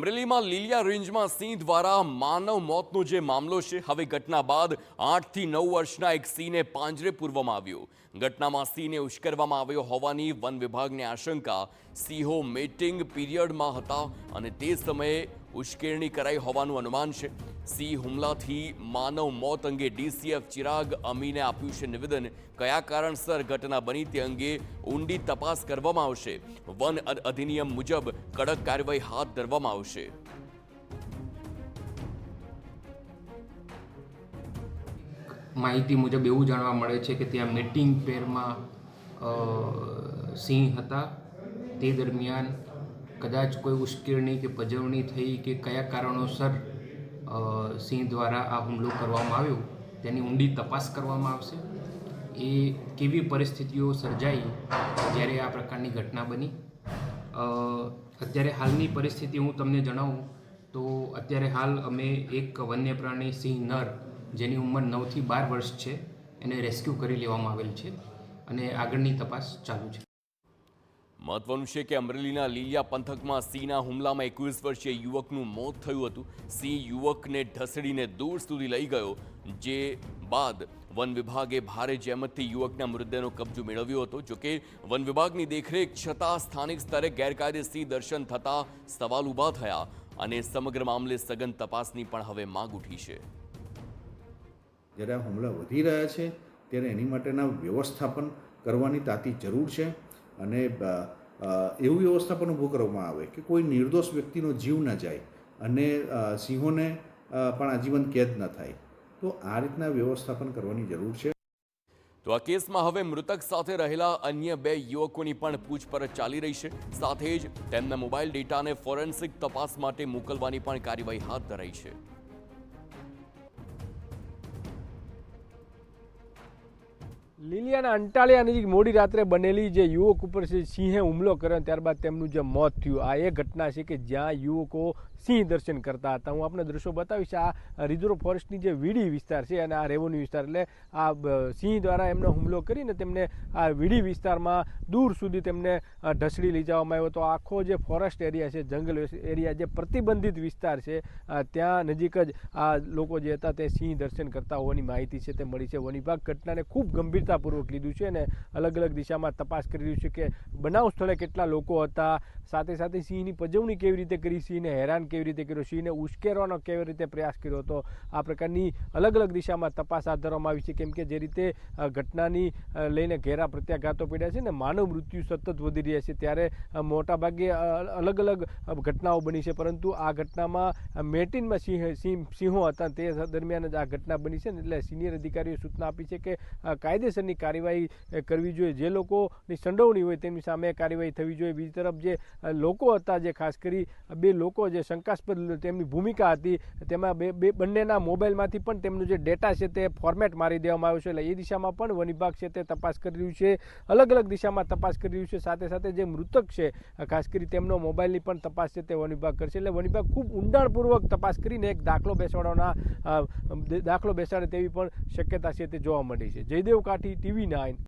અમરેલીમાં લીલિયા રેન્જમાં સિંહ દ્વારા માનવ મોતનો જે મામલો છે, હવે ઘટના બાદ 8 થી 9 વર્ષના એક સિંહને પાંજરે પૂરવામાં આવ્યો. ઘટનામાં સિંહને ઉશ્કેરવામાં આવ્યો હોવાની વન વિભાગની આશંકા. સિંહો મેટિંગ પીરિયડમાં હતા અને તે સમયે ઉશ્કેરણી કરાઈ હોવાનું અનુમાન છે. સિંહ હુમલાથી માનવ મોત અંગે ડીસીએફ ચિરાગ અમીને આપ્યું છે નિવેદન. કયા કારણસર ઘટના બની તે અંગે ઊંડી તપાસ કરવામાં આવશે. વન અધિનિયમ મુજબ કડક કાર્યવાહી હાથ ધરવામાં આવશે. માહિતી મુજબ એવું જાણવા મળે છે કે ત્યાં મેટિંગ પેરમાં સિંહ હતા. તે દરમિયાન કદાચ કોઈ ઉશ્કેરણી કે પજવણી થઈ કે કયા કારણોસર સિંહ દ્વારા આ હુમલો કરવામાં આવ્યો તેની ઊંડી તપાસ કરવામાં આવશે. એ કેવી પરિસ્થિતિઓ સર્જાઈ જ્યારે આ પ્રકારની ઘટના બની. અત્યારે હાલની પરિસ્થિતિ હું તમને જણાવું તો અત્યારે હાલ અમે એક વન્ય પ્રાણી સિંહ નર જેની ઉંમર 9 થી 12 વર્ષ છે એને રેસ્ક્યુ કરી લેવામાં આવેલ છે અને આગળની તપાસ ચાલુ છે. મહત્વનું છે કે અમરેલીના લીલિયા પંથકમાં સિંહના હુમલામાં 21 વર્ષીય યુવકનું મોત થયું હતું. સિંહ યુવકને ઢસડીને દૂર સુધી લઈ ગયો, જે બાદ વન વિભાગે ભારે જહેમતથી યુવકના મૃતદેહનો કબજો મેળવ્યો હતો. જોકે વન વિભાગની દેખરેખ છતાં સ્થાનિક સ્તરે ગેરકાયદે સિંહ દર્શન થતા સવાલ ઊભા થયા અને સમગ્ર મામલે સઘન તપાસની પણ હવે માંગ ઉઠી છે. જ્યારે આ હુમલા વધી રહ્યા છે ત્યારે એની માટેના વ્યવસ્થાપન કરવાની તાતી જરૂર છે અને એવું વ્યવસ્થાપન ઊભું કરવામાં આવે કે કોઈ નિર્દોષ વ્યક્તિનો જીવ ન જાય અને સિંહોને પણ આજીવન કેદ ન થાય. તો આ રીતના વ્યવસ્થાપન કરવાની જરૂર છે. તો આ કેસમાં હવે મૃતક સાથે રહેલા અન્ય 2 યુવકોની પણ પૂછપરછ ચાલી રહી છે. સાથે જ તેમના મોબાઈલ ડેટાને ફોરેન્સિક તપાસ માટે મોકલવાની પણ કાર્યવાહી હાથ ધરાઈ છે. લીલિયાના અંટાળિયા નજીક મોડી રાત્રે બનેલી જે યુવક ઉપર સિંહે હુમલો કર્યો ત્યારબાદ તેમનું જે મોત થયું, આ એ ઘટના છે કે જ્યાં યુવકો સિંહ દર્શન કરતા હતા. હું આપને દ્રશ્યો બતાવીશ. આ રિઝર્વ ફોરેસ્ટની જે વીડી વિસ્તાર છે અને આ રેવન્યુ વિસ્તાર, એટલે આ સિંહ દ્વારા એમનો હુમલો કરીને તેમને આ વીડી વિસ્તારમાં દૂર સુધી તેમને ઢસડી લઈ જવામાં આવ્યો. તો આખો જે ફોરેસ્ટ એરિયા છે, જંગલ એરિયા, જે પ્રતિબંધિત વિસ્તાર છે, ત્યાં નજીક જ આ લોકો જે હતા તે સિંહ દર્શન કરતા હોવાની માહિતી છે તે મળી છે. વન વિભાગ ઘટનાને ખૂબ ગંભીરતાપૂર્વક લીધું છે અને અલગ અલગ દિશામાં તપાસ કરી રહ્યું છે કે બનાવ સ્થળે કેટલા લોકો હતા, સાથે સાથે સિંહની પજવણી કેવી રીતે કરી, સિંહને હેરાન કેવી રીતે કર્યો, સિંહને ઉશ્કેરવાનો કેવી રીતે પ્રયાસ કર્યો હતો. આ પ્રકારની અલગ અલગ દિશામાં તપાસ હાથ ધરવામાં આવી છે. કેમ કે જે રીતે ઘટનાની લઈને ઘેરા પ્રત્યાઘાતો પડ્યા છે ને માનવ મૃત્યુ સતત વધી રહ્યા છે, ત્યારે મોટાભાગે અલગ અલગ ઘટનાઓ બની છે. પરંતુ આ ઘટનામાં મેટિનમાં સિંહો હતા તે દરમિયાન જ આ ઘટના બની છે ને એટલે સિનિયર અધિકારીઓએ સૂચના આપી છે કે કાયદેસરની કાર્યવાહી કરવી જોઈએ. જે લોકોની સંડોવણી હોય તેમની સામે કાર્યવાહી થવી જોઈએ. બીજી તરફ જે લોકો હતા, જે ખાસ કરી 2 લોકો જે શંકાસ્પદ તેમની ભૂમિકા હતી, તેમાં બંનેના મોબાઈલમાંથી પણ તેમનો જે ડેટા છે તે ફોર્મેટ મારી દેવામાં આવ્યો છે. એટલે એ દિશામાં પણ વન વિભાગ છે તે તપાસ કરી રહ્યું છે. અલગ અલગ દિશામાં તપાસ કરી રહ્યું છે. સાથે સાથે જે મૃતક છે ખાસ કરી તેમનો મોબાઈલની પણ તપાસ છે તે વન વિભાગ કરશે. એટલે વન વિભાગ ખૂબ ઊંડાણપૂર્વક તપાસ કરીને એક દાખલો બેસાડે તેવી પણ શક્યતા છે તે જોવા મળી છે. જયદેવ કાઠી, TV9.